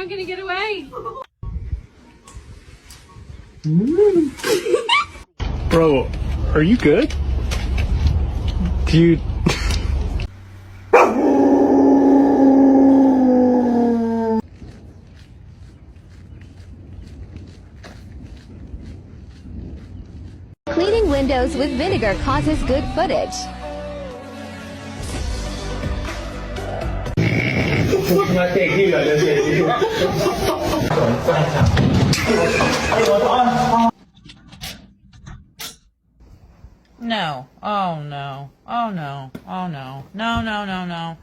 not gonna get away. Bro, are you good? Dude. Cleaning windows with vinegar causes good footage. No. Oh no. Oh no. Oh no. No, no, no, no.